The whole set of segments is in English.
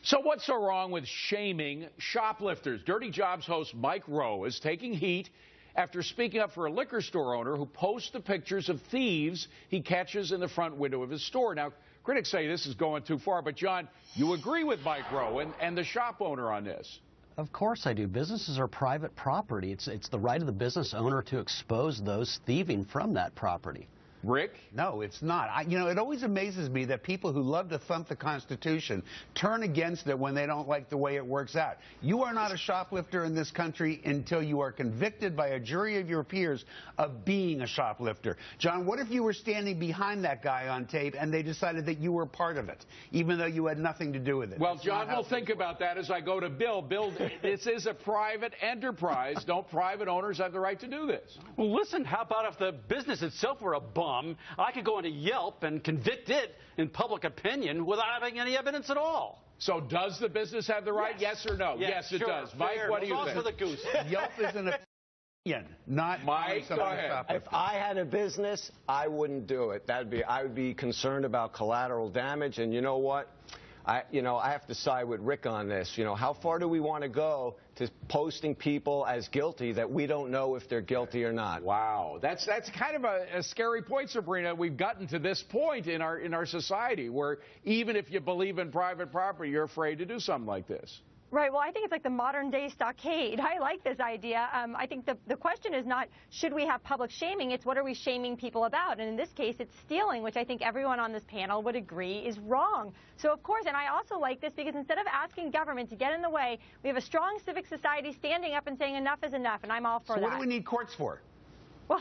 So what's so wrong with shaming shoplifters? Dirty Jobs host Mike Rowe is taking heat after speaking up for a liquor store owner who posts the pictures of thieves he catches in the front window of his store. Now, critics say this is going too far, but John, you agree with Mike Rowe and the shop owner on this? Of course I do. Businesses are private property. It's the right of the business owner to expose those thieving from that property. Rick? No, it's not. It always amazes me that people who love to thump the Constitution turn against it when they don't like the way it works out. You are not a shoplifter in this country until you are convicted by a jury of your peers of being a shoplifter. John, what if you were standing behind that guy on tape and they decided that you were part of it, even though you had nothing to do with it? Well, John, we'll think about that as I go to Bill. Bill, this is a private enterprise. Don't private owners have the right to do this? Well, listen, how about if the business itself were a bum? I could go into Yelp and convict it in public opinion without having any evidence at all. So does the business have the right? Yes or no? Yes, it sure, does. Mike, what do you think? For the goose. Yelp is an opinion, not Mike. Go ahead. If I had a business, I wouldn't do it. I would be concerned about collateral damage, and you know what? I have to side with Rick on this. How far do we want to go to posting people as guilty that we don't know if they're guilty or not? Wow, that's kind of a scary point, Sabrina. We've gotten to this point in our society where even if you believe in private property, you're afraid to do something like this. Right. Well, I think it's like the modern-day stockade. I like this idea. I think the question is not should we have public shaming, it's what are we shaming people about? And in this case, it's stealing, which I think everyone on this panel would agree is wrong. So, of course, and I also like this because instead of asking government to get in the way, we have a strong civic society standing up and saying enough is enough, and I'm all for that. So what do we need courts for? Well,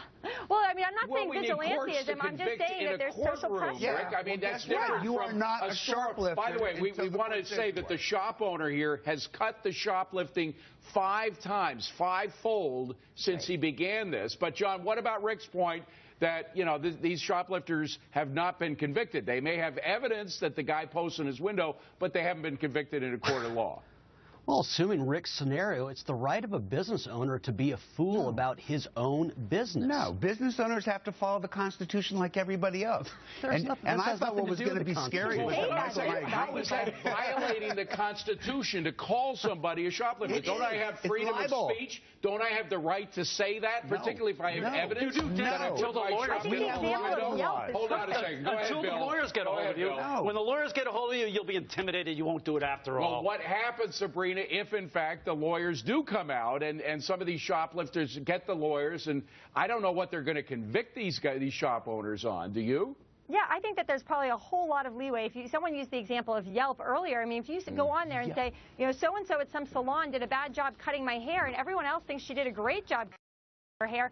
I mean, I'm not saying vigilantism. I'm just saying that there's social pressure. Yeah, Rick, I mean, that's different. You are not a shoplifter. By the way, we want to say that the shop owner here has cut the shoplifting 5 times, 5-fold since he began this. But, John, what about Rick's point that, these shoplifters have not been convicted? They may have evidence that the guy posts in his window, but they haven't been convicted in a court of law. Well, assuming Rick's scenario, it's the right of a business owner to be a fool about his own business. No, business owners have to follow the Constitution like everybody else. And I thought what was going to be scary was how is that violating the Constitution to call somebody a shoplifter? Don't I have freedom of speech? Don't I have the right to say that, particularly if I have evidence? You do, until the lawyers Hold on a second. Go ahead, Until Bill. the lawyers get a hold of you. When the lawyers get a hold of you, you'll be intimidated. You won't do it after all. Well, what happens, Sabrina, if in fact the lawyers do come out and some of these shoplifters get the lawyers, and I don't know what they're going to convict these shop owners on. Do you? Yeah, I think that there's probably a whole lot of leeway. Someone used the example of Yelp earlier. I mean, if you go on there and say, so-and-so at some salon did a bad job cutting my hair, and everyone else thinks she did a great job cutting her hair,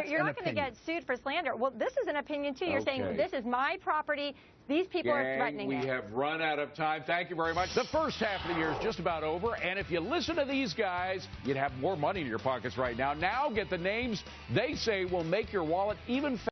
you're not going to get sued for slander. Well, this is an opinion, too. You're saying, this is my property. These people are threatening it. We have run out of time. Thank you very much. The first half of the year is just about over, and if you listen to these guys, you'd have more money in your pockets right now. Now get the names they say will make your wallet even faster.